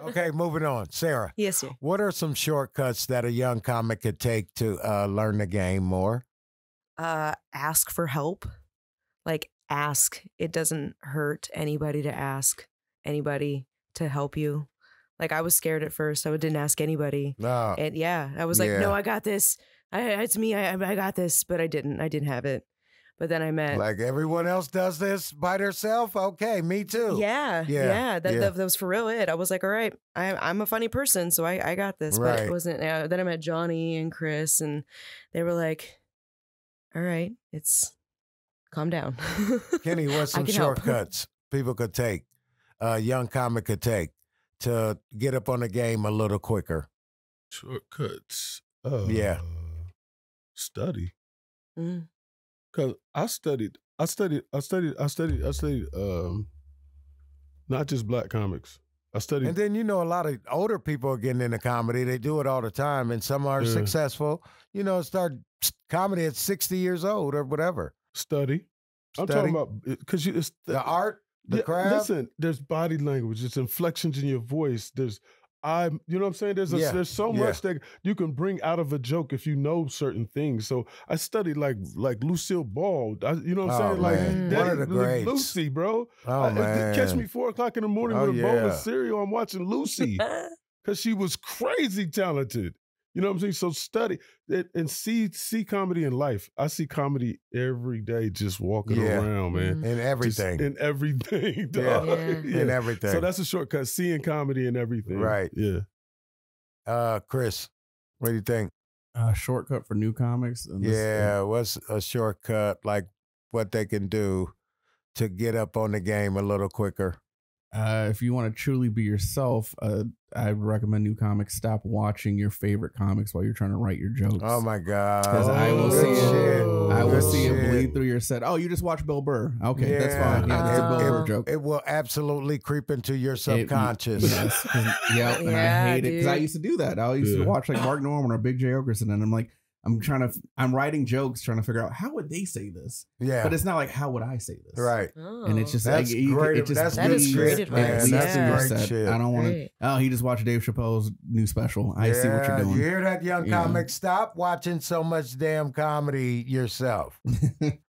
Okay, moving on. Sarah. Yes, sir. What are some shortcuts that a young comic could take to learn the game more? Ask for help. Like, ask. It doesn't hurt anybody to ask anybody to help you. Like, I was scared at first. So I didn't ask anybody. No. And yeah, I was like, no, I got this. It's me. I got this. But I didn't have it. But then I met. Like everyone else does this by themselves? Okay, me too. Yeah. That was for real it. I was like, all right, I'm a funny person, so I got this. Right. But it wasn't. Then I met Johnny and Chris, and they were like, all right, calm down. Kenny, what's some shortcuts people could take, a young comic could take to get up on the game a little quicker? Shortcuts. Study. Mm. Because I studied not just black comics. I studied. And then, a lot of older people are getting into comedy. They do it all the time, and some are successful. Start comedy at 60 years old or whatever. Study. I'm talking about, because it's the art, the craft. Listen, there's body language, there's inflections in your voice, there's you know what I'm saying? There's so much that you can bring out of a joke if you know certain things. So I studied like Lucille Ball. You know what I'm saying? Man. One of the greats. Lucy, bro. Man. Catch me 4 o'clock in the morning with a bowl of cereal. I'm watching Lucy because she was crazy talented. You know what I'm saying? So study it and see comedy in life. I see comedy every day just walking around, man. In everything. In everything, dog. In everything. So that's a shortcut, seeing comedy in everything. Right. Yeah. Chris, what do you think? Shortcut for new comics? What's a shortcut, like what they can do to get up on the game a little quicker? If you want to truly be yourself, I recommend new comics stop watching your favorite comics while you're trying to write your jokes. Oh my God! Because I will see it bleed through your set. Oh, you just watch Bill Burr? Okay, that's fine. Yeah, that's a Bill Burr joke. It will absolutely creep into your subconscious. And I hate it because I used to do that. I used to watch like Mark Norman or Big J. Okerson, and I'm like, I'm writing jokes trying to figure out how would they say this? Yeah. But it's not like, how would I say this? Right. And it's just that's great. That is great advice. That's great shit. I don't want to, he just watched Dave Chappelle's new special. I see what you're doing. You hear that, young comic? Stop watching so much damn comedy yourself.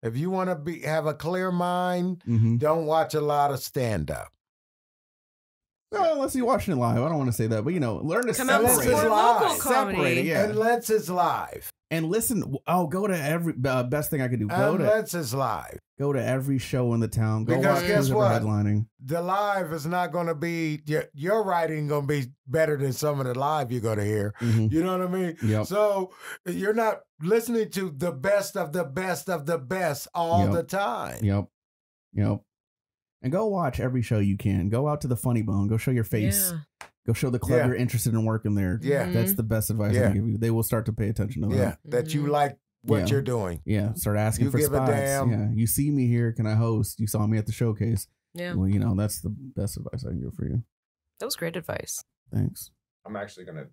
If you want to have a clear mind, don't watch a lot of stand-up. Well, unless you're watching it live. I don't want to say that, but learn to separate it. Local comedy. Unless it's live. And listen, go to every best thing I could do. Unless it's live. Go to every show in the town. Go because watch guess what? Headlining. The live is not going to be, your writing going to be better than some of the live you're going to hear. You know what I mean? Yep. So you're not listening to the best of the best of the best all the time. Yep. And go watch every show you can. Go out to the Funny Bone. Go show your face. Go show the club you're interested in working there. That's the best advice I can give you. They will start to pay attention to that. That you like what you're doing. Start asking for spots. You see me here. Can I host? You saw me at the showcase. Well, that's the best advice I can give for you. That was great advice. Thanks. I'm actually going to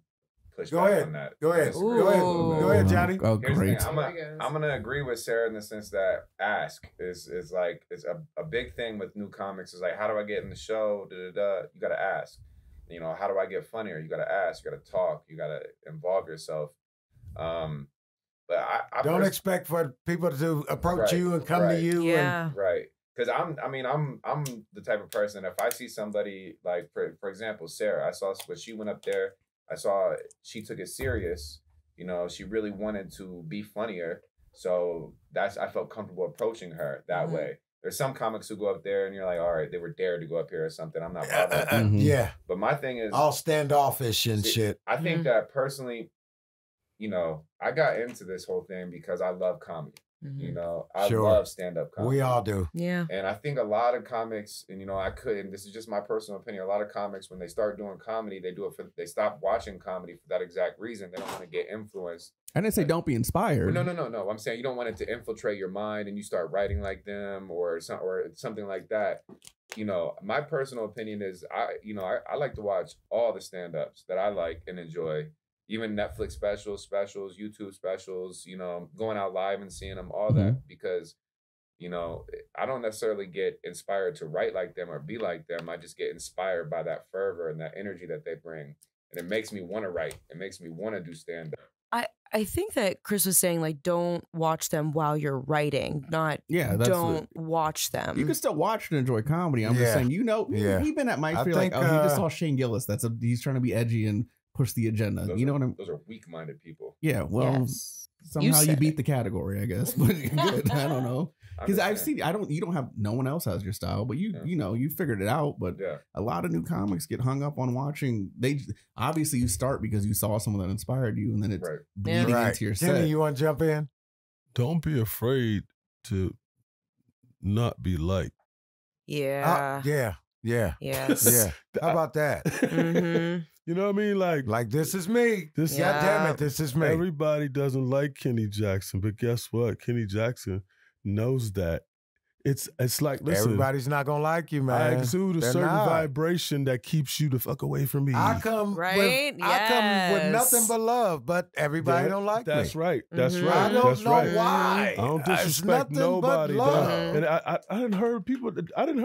push Go back ahead. on that. Go ahead, Johnny. Oh, Here's great. the thing. I'm gonna agree with Sarah in the sense that ask is like it's a big thing with new comics. Is like, how do I get in the show? You got to ask. How do I get funnier? You got to ask. You got to talk. You got to involve yourself. But I don't expect for people to approach you and come to you. Right. Because I'm the type of person, if I see somebody like, for example, Sarah, I saw when she went up there. I saw she took it serious. She really wanted to be funnier. So I felt comfortable approaching her that way. There's some comics who go up there and you're like, all right, they were dared to go up here or something. I'm not bothered. But my thing is all standoffish and shit. I think that personally, I got into this whole thing because I love comedy. I love stand-up comedy. We all do. Yeah. And I think a lot of comics, and this is just my personal opinion, a lot of comics, when they start doing comedy, they stop watching comedy for that exact reason. They don't want to get influenced. I didn't say don't be inspired. No. I'm saying you don't want it to infiltrate your mind and you start writing like them or something like that. My personal opinion is I like to watch all the stand-ups that I like and enjoy. Even Netflix specials, YouTube specials, going out live and seeing them, all that, because you know, I don't necessarily get inspired to write like them or be like them. I just get inspired by that fervor and that energy that they bring. And it makes me want to write. It makes me want to do stand-up. I think that Chris was saying, like, don't watch them while you're writing, not don't watch them. You can still watch and enjoy comedy. I'm just saying, we've been at Mike's like, he just saw Shane Gillis. He's trying to be edgy and push the agenda. What I mean? Those are weak-minded people. Yeah, well, somehow you beat the category, I guess. But good. I don't know. Because I've seen, no one else has your style, but you figured it out. But a lot of new comics get hung up on watching. Obviously you start because you saw someone that inspired you, and then it's bleeding into your set. Kenny, you want to jump in? Don't be afraid to not be liked. Yeah. Yes. Yeah. How about that? Mm-hmm. You know what I mean? Like this is me. God damn it, this is me. Everybody doesn't like Kenny Jackson, but guess what? Kenny Jackson knows that. It's like, listen, everybody's not gonna like you, man. I exude a certain vibration that keeps you the fuck away from me. I come with nothing but love, but everybody don't like me. That's right. That's right. I don't know why. I don't disrespect nobody. And I didn't heard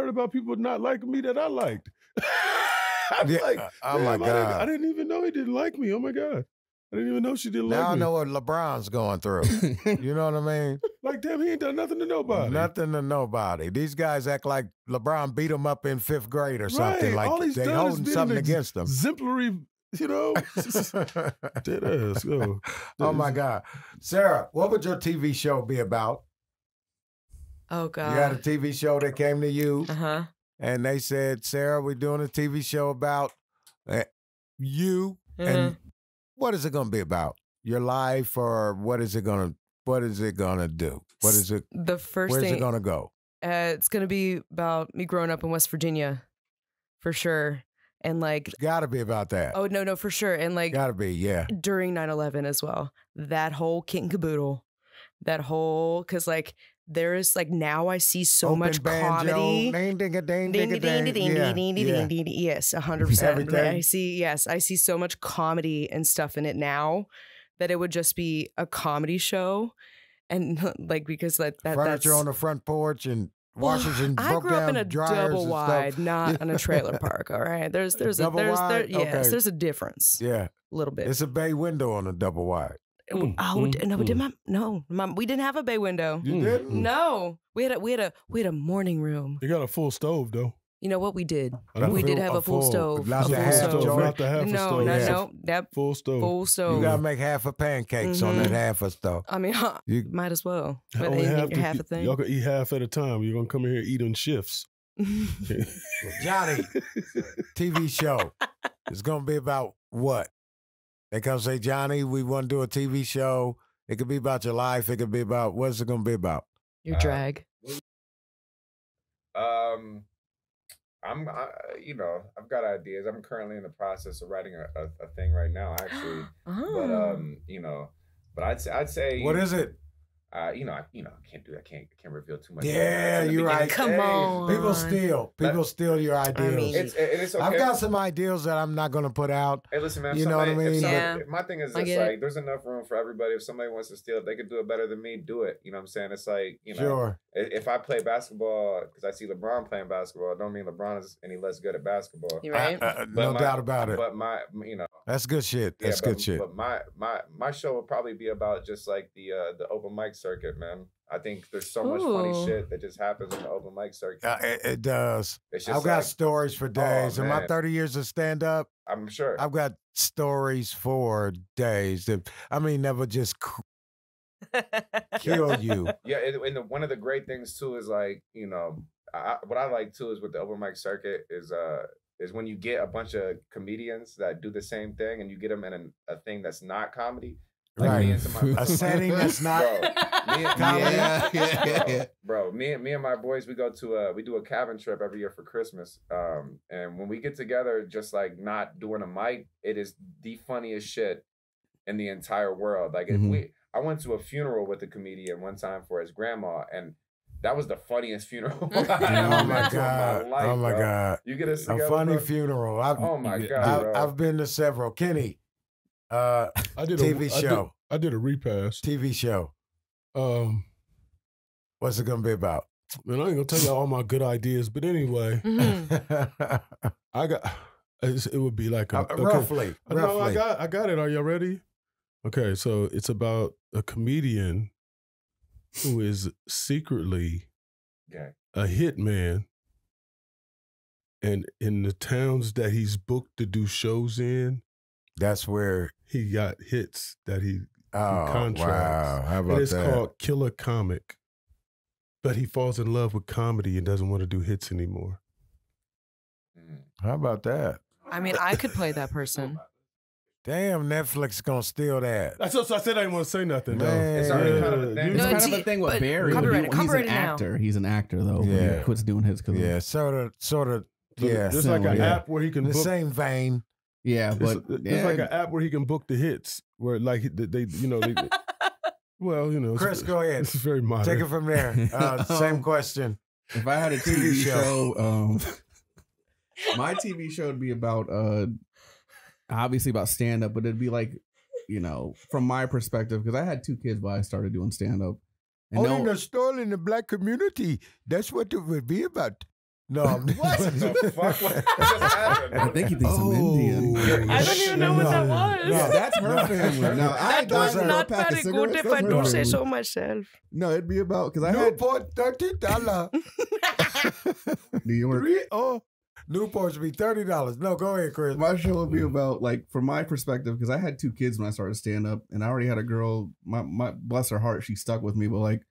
about people not liking me that I liked. Oh my God. I didn't even know he didn't like me. Oh my God. I didn't even know she didn't like me. Now I know what LeBron's going through. You know what I mean? Like, damn, he ain't done nothing to nobody. Nothing to nobody. These guys act like LeBron beat him up in 5th grade or something. Right. Like they holding something against them. Exemplary, dead ass. Oh my God. Sarah, what would your TV show be about? Oh God. You had a TV show that came to you. Uh-huh. And they said, Sarah, we're doing a TV show about you. And what is it going to be about? Your life, or what is it going to do? What is it? Where's it going to go? It's going to be about me growing up in West Virginia, for sure. And like, it's got to be about that. Oh, no, for sure. And like, got to be, yeah. During 9/11 as well. That whole kit and caboodle. Because like, there is like, now I see so much comedy. Yes, 100%. I see so much comedy and stuff in it now that it would just be a comedy show. And like, because like furniture on the front porch and washers and I grew up in a double wide, not in a trailer park. All right, there's a difference. Yeah, a little bit. It's a bay window on a double wide. We didn't have a bay window. You didn't? No, we had a morning room. You got a full stove though. You know what we did? We did have a full stove. Not the half stove. Not the half a stove. No. That full stove. Full stove. You gotta make half a pancakes on that half a stove. I mean, you might as well. But half a thing. Y'all can eat half at a time. You're gonna come in here and eat on shifts. Johnny, TV show. It's gonna be about what? They come say, Johnny, we want to do a TV show. It could be about your life. It could be about, what's it going to be about? Your drag. I've got ideas. I'm currently in the process of writing a thing right now, actually. But I'd say. What is it? I can't do that. Can't reveal too much. Yeah, you're right. Come on. People steal your ideas. I mean, it's okay. I've got some ideas that I'm not going to put out. Hey, listen, man. You know what I mean? My thing is this, like, there's enough room for everybody. If somebody wants to steal it, they could do it better than me. Do it. You know what I'm saying? It's like, sure. If I play basketball, because I see LeBron playing basketball, it don't mean LeBron is any less good at basketball. You're right. No doubt about it. But that's good shit. That's good shit. But my show will probably be about just like the open mic circuit, man. I think there's so much funny shit that just happens in the open mic circuit. It does. I've got stories for days. In my 30 years of stand-up, I'm sure I've got stories for days. Never just kill you. Yeah, and one of the great things too is like, what I like too is with the open mic circuit is when you get a bunch of comedians that do the same thing and you get them in a thing that's not comedy. Like right. A setting that's not comedy. Bro, me and my boys, we do a cabin trip every year for Christmas. And when we get together, just like not doing a mic, it is the funniest shit in the entire world. Like I went to a funeral with a comedian one time for his grandma, and that was the funniest funeral. Oh my God! Life, oh my God! You get us together, a funny bro? funeral. Oh my God! I've been to several. Kenny, I did TV show. I did a repass. TV show. What's it gonna be about? Man, I ain't gonna tell you all my good ideas, but anyway, I got. It would be like roughly. No, I got it. Are y'all ready? Okay, so it's about a comedian who is secretly a hitman, and in the towns that he's booked to do shows in, that's where he got hits that he contracts. Wow, how about it's that? Called Killer Comic. But he falls in love with comedy and doesn't want to do hits anymore. How about that? I mean, I could play that person. Damn, Netflix gonna steal that. That's what I said. I didn't want to say nothing. Though. It's already kind of a thing. It's kind of a thing with Barry. He's an actor. He's an actor though. Yeah, he quits doing his. Sort of. So Yeah, there's like an app where he can the book, same vein. Yeah, but there's like an app where he can book the hits. Where like they well, Chris, go ahead. It's very modern. Take it from there. Same question. If I had a TV show, my TV show would be about obviously about stand up, but it'd be like, from my perspective, because I had 2 kids while I started doing stand up. In the store in the black community, that's what it would be about. No, what the fuck? What just happened? I think he thinks I'm Indian. I don't even know what that was. No, that's her family. No, that was not very good if I do say so myself. No, it'd be about because I Newport $30. New York. Newport's be $30. No, go ahead, Chris. My show would be about, like, from my perspective, because I had 2 kids when I started stand up, and I already had a girl. My bless her heart, she stuck with me, but like.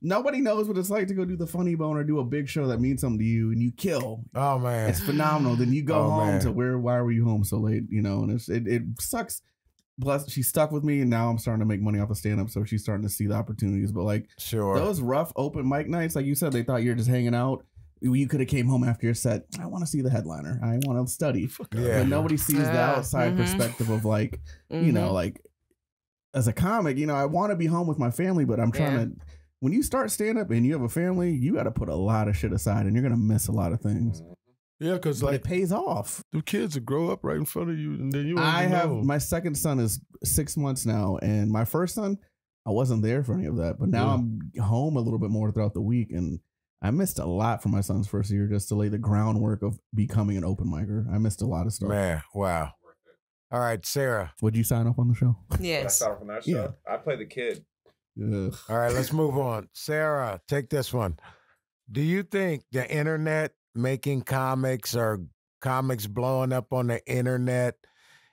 Nobody knows what it's like to go do the funny bone or do a big show that means something to you and you kill. Oh man, it's phenomenal. Then you go home to why were you home so late? And it sucks. Plus, she stuck with me, and now I'm starting to make money off of stand up, so she's starting to see the opportunities. But like, those rough open mic nights, like you said, they thought you were just hanging out. You could have came home after your set. I want to see the headliner. I want to study. But nobody sees the outside perspective of like, like as a comic, I want to be home with my family, but I'm trying to. When you start stand-up and you have a family, you got to put a lot of shit aside, and you're going to miss a lot of things. Yeah, because like it pays off. The kids will grow up right in front of you, and then you. My second son is 6 months now, and my first son, I wasn't there for any of that, but now I'm home a little bit more throughout the week, and I missed a lot from my son's first year just to lay the groundwork of becoming an open micer. I missed a lot of stuff. Man, wow. All right, Sarah. Would you sign up on the show? Yes. I signed up on that show. Yeah. I play the kid. Ugh. All right, let's move on. Sarah, take this one. Do you think the internet making comics or comics blowing up on the internet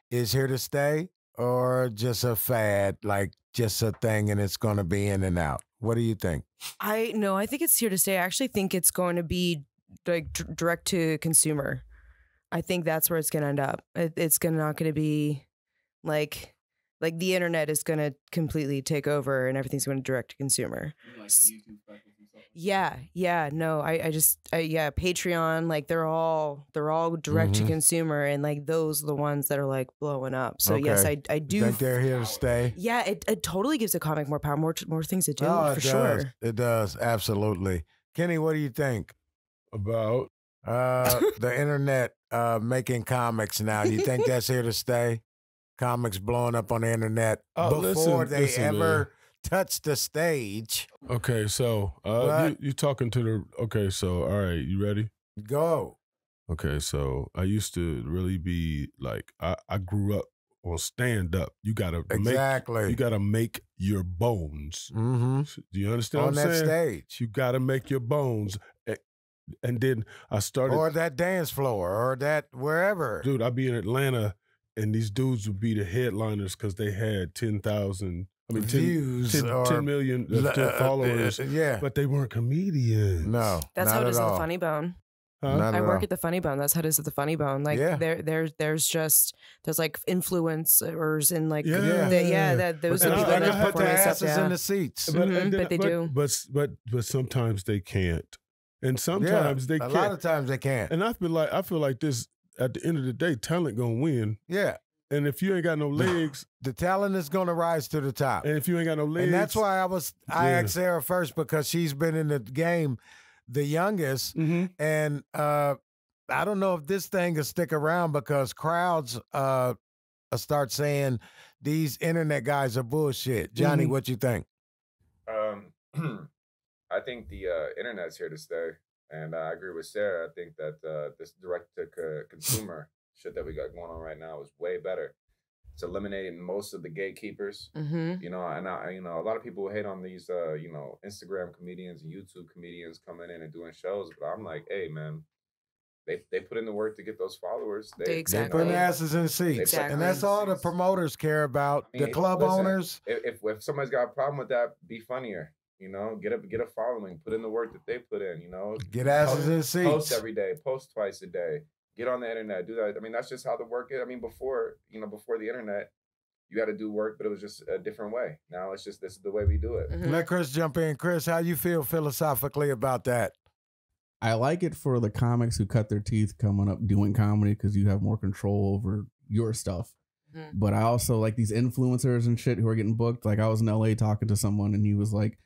is here to stay, or just a fad, like just a thing and it's going to be in and out? What do you think? I think it's here to stay. I actually think it's going to be like direct to consumer. I think that's where it's going to end up. It's not going to be like the internet is going to completely take over and everything's going to direct to consumer. Like YouTube yeah. No, I just Patreon, like they're all direct to consumer, and like those are the ones that are like blowing up. So yes, I do think they're here to stay. Yeah, it totally gives a comic more power, more things to do. Sure. It does, absolutely. Kenny, what do you think about the internet making comics now? Do you think that's here to stay? Comics blowing up on the internet before they ever touch the stage. Okay, so you talking to the. Okay, so all right, you ready? Go. Okay, so I used to really be like I grew up on stand up. You gotta make your bones. Mm-hmm. Do you understand on what I'm that saying? stage? You gotta make your bones. And then I started, or that dance floor, or that wherever. Dude, I'd be in Atlanta. And these dudes would be the headliners because they had 10,000, views, 10 million followers. Yeah, but they weren't comedians. No, that's how it is at the Funny Bone. Huh? I work at the Funny Bone. That's how it is at the Funny Bone. Like there's like influencers and like those are people that put their asses in the seats. But they do. But sometimes they can't, and sometimes they can't. A lot of times they can't. And I feel like this. At the end of the day, talent gonna win. Yeah. And if you ain't got no legs, the talent is gonna rise to the top. And if you ain't got no legs, and that's why I asked Sarah first, because she's been in the game the youngest, and I don't know if this thing will stick around because crowds start saying these internet guys are bullshit. Johnny, what you think? I I think the internet's here to stay, and I agree with Sarah. I think that this direct to consumer shit that we got going on right now is way better. It's eliminating most of the gatekeepers, you know, and you know, a lot of people hate on these, you know, Instagram comedians and YouTube comedians coming in and doing shows, but I'm like, hey, man, they put in the work to get those followers. They put asses in seats, and that's all the promoters care about. I mean, the club owners. If somebody's got a problem with that, be funnier. You know, get a following, put in the work that they put in. You know, get asses in seats. Post every day, post twice a day. Get on the internet, do that. I mean, that's just how the work is. I mean, before the internet, you had to do work, but it was just a different way. Now it's just, this is the way we do it. Let Chris jump in. Chris, how you feel philosophically about that? I like it for the comics who cut their teeth coming up doing comedy because you have more control over your stuff. But I also like these influencers and shit who are getting booked. Like I was in LA talking to someone and he was like,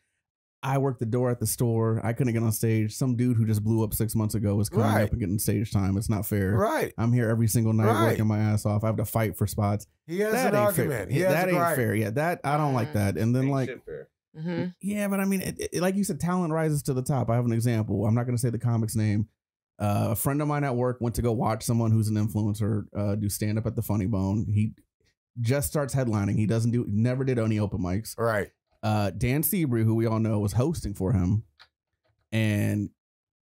I worked the door at the store. I couldn't get on stage. Some dude who just blew up 6 months ago was coming up and getting stage time. It's not fair. Right. I'm here every single night working my ass off. I have to fight for spots. He has an argument. That ain't fair. Yeah, that I don't like that. And then like, yeah, but I mean, like you said, talent rises to the top. I have an example. I'm not going to say the comic's name. A friend of mine at work went to go watch someone who's an influencer do stand up at the Funny Bone. He just starts headlining. He never did any open mics. Right. Dan Seabury, who we all know, was hosting for him, and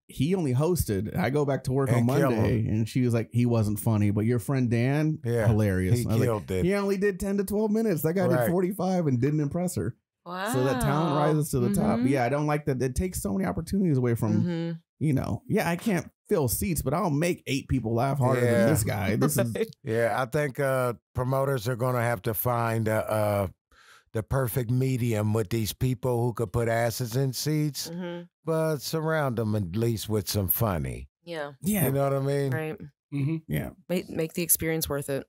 he only hosted. I go back to work on Monday, and she was like, "He wasn't funny, but your friend Dan, hilarious." He killed it. He only did 10 to 12 minutes. That guy did 45 and didn't impress her. Wow. So that talent rises to the top. Yeah, I don't like that. It takes so many opportunities away from, you know. Yeah, I can't fill seats, but I'll make 8 people laugh harder than this guy. This is I think promoters are going to have to find the perfect medium with these people who could put asses in seats, but surround them at least with some funny. Yeah. You know what I mean? Right. Yeah. Make the experience worth it.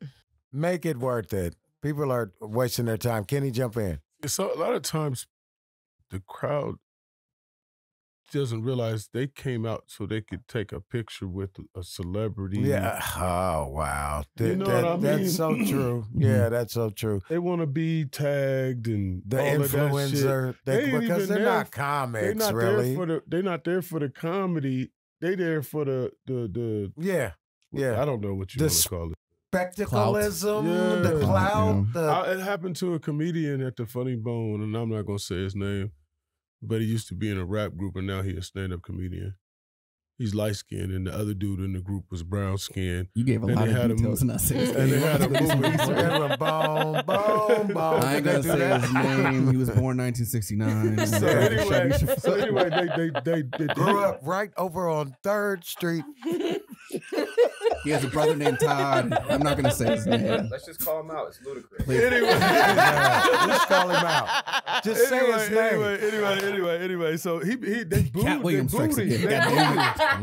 Make it worth it. People are wasting their time. Kenny, jump in. So a lot of times the crowd doesn't realize they came out so they could take a picture with a celebrity. Yeah. Oh, wow. You know what I mean? That's so true. Yeah, that's so true. They want to be tagged and the all influencer. Of that shit. Because they're not comics, they're not really. They're not there for the comedy. They there for the yeah. I don't know what you want to call it. Spectacleism, the clout. It happened to a comedian at the Funny Bone, and I'm not going to say his name, but he used to be in a rap group, and now he's a stand-up comedian. He's light-skinned, and the other dude in the group was brown-skinned. You gave a lot of details and not saying and they had a movie. Boom. I ain't going to say his name. He was born 1969. So anyway, they grew up right over on 3rd Street. He has a brother named Todd. I'm not going to say his name. Let's just call him out. It's ludicrous. Anyway. Just call him out. Just say his name. Anyway. So they booed him.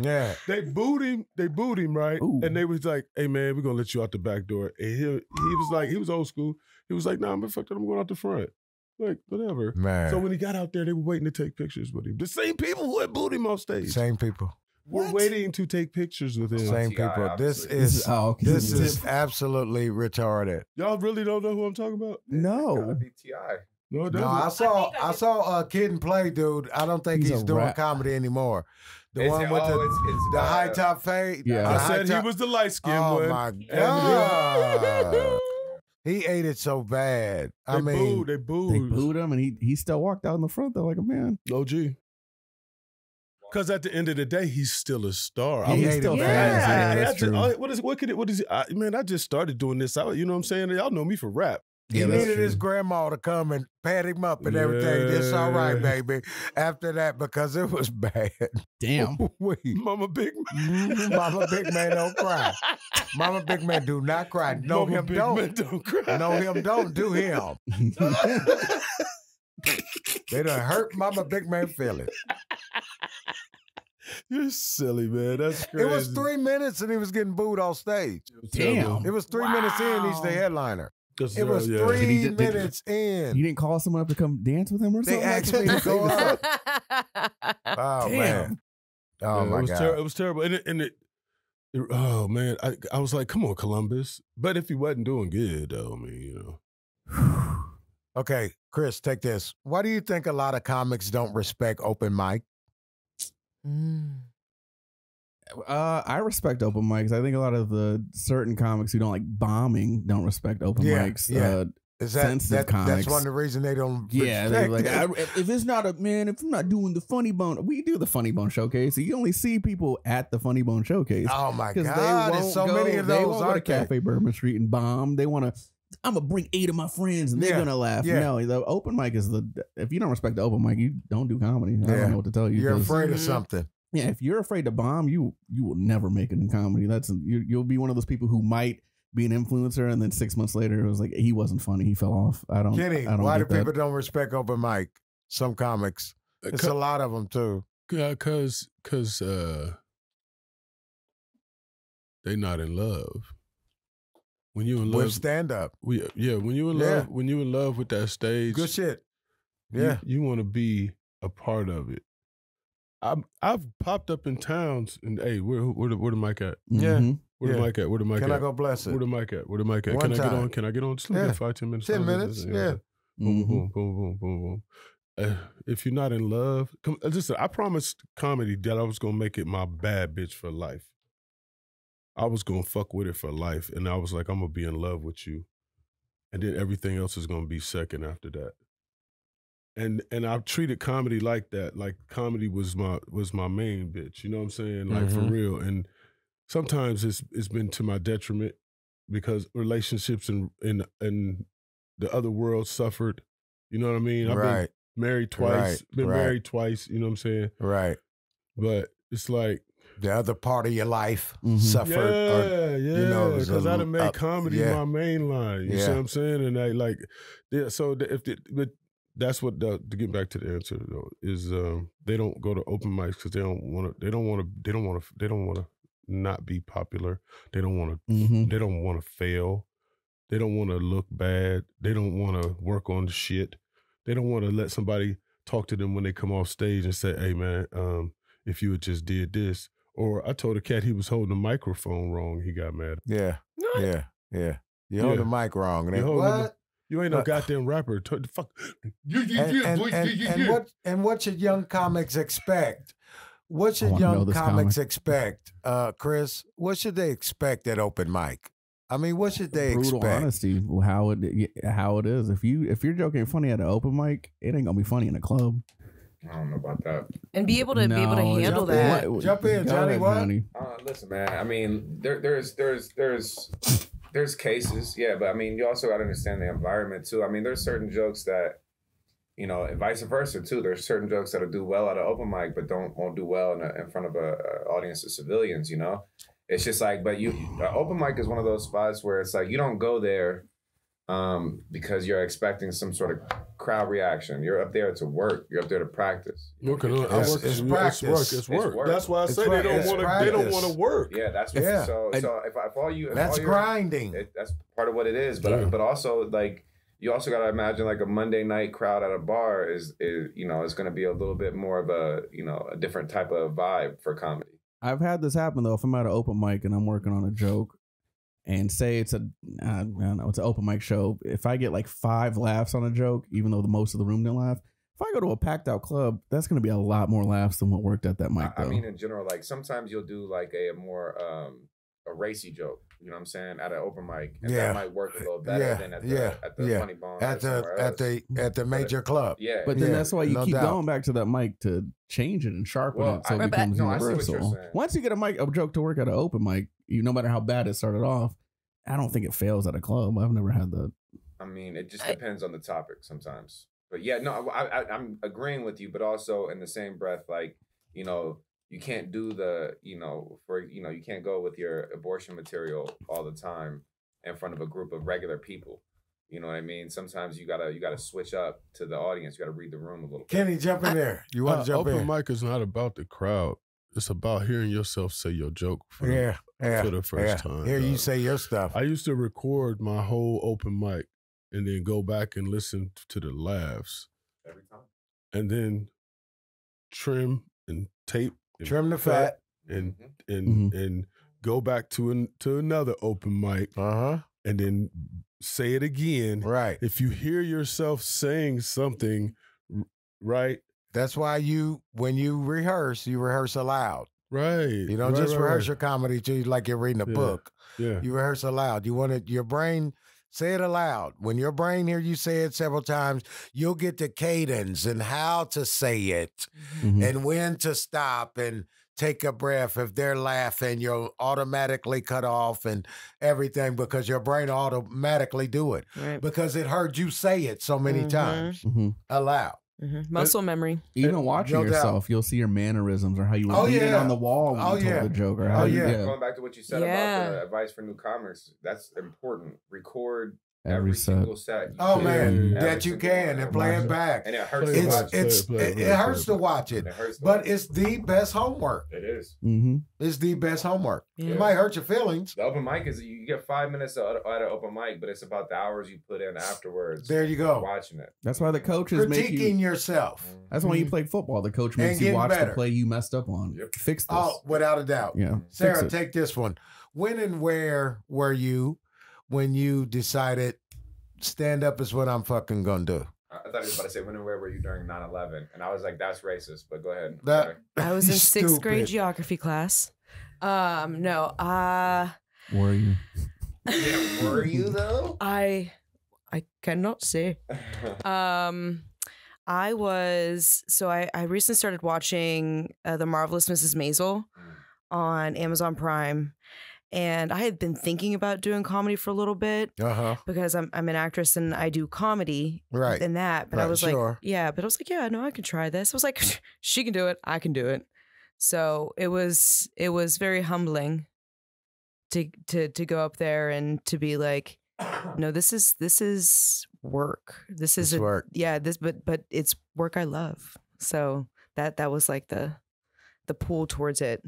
Yeah. They booed him, right? Ooh. And they was like, hey man, we're gonna let you out the back door. And he was like, he was old school. He was like, nah, I'm going out the front. Like, whatever. Man. So when he got out there, they were waiting to take pictures with him. The same people who had booed him off stage. Same people. We're waiting to take pictures with him. Same people. This is absolutely retarded. Y'all really don't know who I'm talking about? No. Gotta be T.I. No, I saw a Kid and Play dude. I don't think he's doing comedy anymore. The one with the high top fade. Yeah, I said he was the light skinned one. Oh my god. He ate it so bad. They booed. They booed him, and he still walked out in the front though like a man. OG. Because at the end of the day, he's still a star. He's still fast. Man, I just started doing this. You know what I'm saying? Y'all know me for rap. He needed his grandma to come and pat him up and everything. It's all right, baby. After that, because it was bad. Damn. Mama Big Man. Mama Big Man don't cry. Mama Big Man do not cry. No, him don't. Don't cry. No, him don't. Do him. They done hurt Mama Big Man feelings. You're silly, man. That's crazy. It was 3 minutes and he was getting booed off stage. Damn. It was 3 minutes in. He's the headliner. It was 3 minutes in. You didn't call someone up to come dance with him or something? They asked me to go up. Oh, damn. Man. Oh, my God. It was terrible. Oh, man. I was like, come on, Columbus. But if he wasn't doing good, though, I mean, you know. Okay, Chris, take this. Why do you think a lot of comics don't respect open mic? I respect open mics. I think a lot of the certain comics who don't like bombing don't respect open mics. Yeah. Is that comics. That's one of the reasons they don't. Yeah, they're like, if it's not if I'm not doing the Funny Bone, we do the Funny Bone Showcase. So you only see people at the Funny Bone Showcase. Oh my God, there's so many of those. They won't go to Cafe Bourbon Street and bomb. They want to. I'm gonna bring 8 of my friends and they're gonna laugh. Yeah. No, the open mic is if you don't respect the open mic, you don't do comedy. I don't know what to tell you. You're afraid of something. Yeah, if you're afraid to bomb, you will never make it in comedy. You'll be one of those people who might be an influencer, and then 6 months later, it was like he wasn't funny. He fell off. Kenny, why do people don't respect open mic? Some comics, it's a lot of them too. Because they not in love. When you in love with stand up, when you in love, when you in love with that stage, good shit. Yeah, you want to be a part of it. I've popped up in towns and hey, where the mic at? Yeah. Where the mic at? Where the mic at? Can I go bless it? Where the mic at? Where the mic at? One Can time. I get on? Can I get on? Just let me get 5, 10 minutes. 10 minutes. Yeah. Boom, boom, boom, boom, boom, boom. If you're not in love, listen. I promised comedy that I was gonna make it my bad bitch for life. I was gonna fuck with it for life, and I was like, I'm gonna be in love with you, and then everything else is gonna be second after that. And I've treated comedy like that. Like comedy was my main bitch. You know what I'm saying? Like for real. And sometimes it's been to my detriment because relationships in the other world suffered. You know what I mean? I've been married twice. Married twice. You know what I'm saying? Right. But it's like the other part of your life suffered. Yeah, because I done made comedy my main line. You see what I'm saying? And I like, but that's what to get back to the answer though is they don't go to open mics because they don't want to not be popular. They don't want to. They don't want to fail. They don't want to look bad. They don't want to work on the shit. They don't want to let somebody talk to them when they come off stage and say, "Hey man, if you had just did this." Or I told a cat he was holding the microphone wrong. He got mad. Yeah. You hold the mic wrong. And what? You ain't no goddamn rapper. Fuck. And what should young comics expect? What should young comics expect, Chris? What should they expect at open mic? I mean, what should they expect? Brutal honesty, how it is. If your joke ain't funny at an open mic, it ain't gonna be funny in a club. I don't know about that. And be able to handle that. Jump in, Johnny. What? Listen, man. I mean, there's cases, yeah, but I mean, you also got to understand the environment too. I mean, there's certain jokes that, you know, and vice versa too. There's certain jokes that'll do well at an open mic, but won't do well in front of a audience of civilians. You know, it's just like, but open mic is one of those spots where it's like you don't go there because you're expecting some sort of crowd reaction. You're up there to work. You're up there to practice. It's work. That's why I say they don't want to work. Yeah, that's what. Yeah. So if all you, that's grinding. That's part of what it is. But also like you also got to imagine like a Monday night crowd at a bar is going to be a little bit more of a different type of vibe for comedy. I've had this happen though. If I'm at an open mic and I'm working on a joke. And say it's an open mic show. If I get like 5 laughs on a joke, even though most of the room didn't laugh, if I go to a packed out club, that's going to be a lot more laughs than what worked at that mic. I mean, in general, like sometimes you'll do like a more a racy joke. You know what I'm saying? At an open mic, and that might work a little better than at the Funny Bone at the major club. Yeah, but then that's why you keep going back to that mic to change it and sharpen it so it becomes universal. Once you get a joke to work at an open mic, no matter how bad it started off, I don't think it fails at a club. I've never had that. I mean, it just depends on the topic sometimes. But yeah, no, I'm agreeing with you, but also in the same breath, like, you can't do you can't go with your abortion material all the time in front of a group of regular people. You know what I mean? Sometimes you gotta switch up to the audience. You gotta read the room a little bit. Kenny, jump in there. You want to jump in? Open mic is not about the crowd. It's about hearing yourself say your joke for the first time. Hear you say your stuff. I used to record my whole open mic and then go back and listen to the laughs. Every time. And then trim and tape. And trim the fat. And go back to another open mic. And then say it again. Right. If you hear yourself saying something, right? That's why when you rehearse aloud. Right. You don't just rehearse your comedy like you're reading a book. Yeah. You rehearse aloud. You want your brain, say it aloud. When your brain hears you say it several times, you'll get the cadence and how to say it and when to stop and take a breath. If they're laughing, you'll automatically cut off and everything because your brain automatically do it because it heard you say it so many times aloud. Muscle memory. Even watching yourself, you'll see your mannerisms or how you were beating on the wall when you told the joke. Or how Going back to what you said about the advice for new comics, that's important. Record every single set. Oh man, that you can and play it back. And it hurts to watch it. It hurts to watch it, but it's the best homework. It is. It's the best homework. It might hurt your feelings. The open mic is you get 5 minutes at an open mic, but it's about the hours you put in afterwards. There you go. Watching it. That's why the coaches make you critiquing yourself. That's why you play football. The coach makes you watch the play you messed up on. Fix this. Oh, without a doubt. Yeah. Sarah, take this one. When and where were you when you decided stand up is what I'm fucking gonna do? I thought he was about to say, when and where were you during 9/11? And I was like, that's racist, but go ahead. I was in 6th grade geography class. No. Were you? Yeah, were you though? I cannot say. I recently started watching The Marvelous Mrs. Maisel on Amazon Prime. And I had been thinking about doing comedy for a little bit because I'm an actress and I do comedy in that. But I was like, yeah, no, I can try this. I was like, she can do it. I can do it. So it was very humbling to go up there and to be like, no, this is work. This is work. Yeah, but it's work I love. So that was like the pull towards it.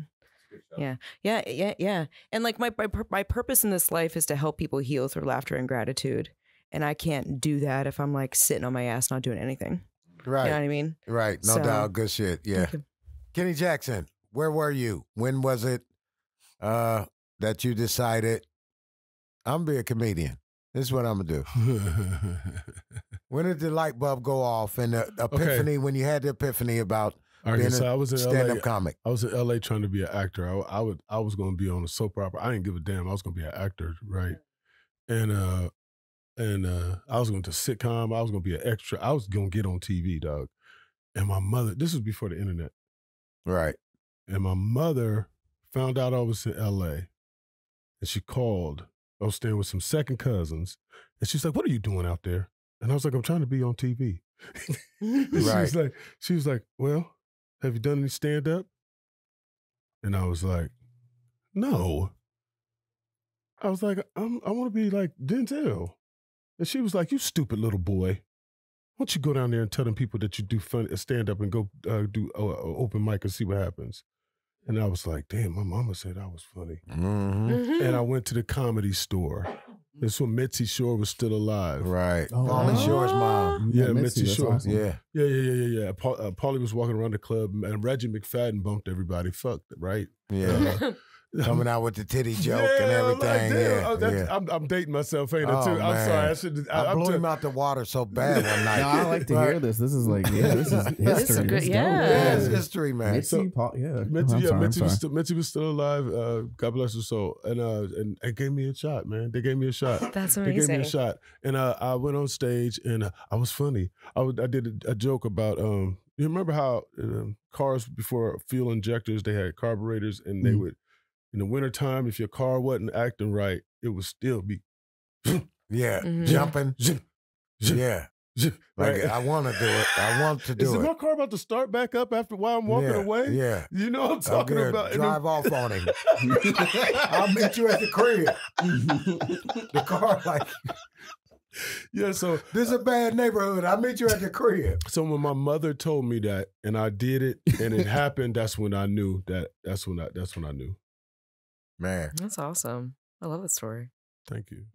Yeah. And like my purpose in this life is to help people heal through laughter and gratitude. And I can't do that if I'm like sitting on my ass not doing anything. Right. You know what I mean? Right. No doubt. Good shit. Yeah. Kenny Jackson, where were you? When was it that you decided I'm gonna be a comedian? This is what I'm gonna do. When did the light bulb go off and the epiphany, when you had the epiphany about being so I was in stand-up LA, comic? I was in LA trying to be an actor. I was going to be on a soap opera. I didn't give a damn. I was going to be an actor, right? And I was going to sitcom. I was going to be an extra. I was going to get on TV, dog. And my mother, this was before the internet. Right. And my mother found out I was in LA and she called. I was staying with some second cousins and she's like, "What are you doing out there?" And I was like, "I'm trying to be on TV." She was like, "Well, have you done any stand-up?" And I was like, "No." I was like, I want to be like Denzel. And she was like, "You stupid little boy. Why don't you go down there and tell them people that you do stand-up and go do open mic and see what happens?" And I was like, damn, my mama said I was funny. And I went to the Comedy Store. That's when Mitzi Shore was still alive. Right. Pauly Shore's mom. Yeah, Mitzi Shore. Awesome. Yeah. Pauly was walking around the club and Reggie McFadden bumped everybody. Fucked, right? Yeah. Coming out with the titty joke and everything. I'm dating myself, ain't I, too? I'm sorry. I blew him out the water so bad one night. No, I like to hear this. This is like, this is history. It's history, man. Mitzi was still alive. God bless her soul. And they gave me a shot, man. They gave me a shot. That's amazing. They gave me a shot. And I went on stage and I was funny. I did a joke about, you remember how cars before fuel injectors, they had carburetors and they would, in the wintertime, if your car wasn't acting right, it would still be jumping. Like, I want to do it. I want to do it. Is my car about to start back up after while I'm walking away? Yeah. You know what I'm talking about? Drive off on him. I'll meet you at the crib. The car like... Yeah, so this is a bad neighborhood. I'll meet you at the crib. So when my mother told me that and I did it and it happened, that's when I knew that's when I knew. Man. That's awesome. I love that story. Thank you.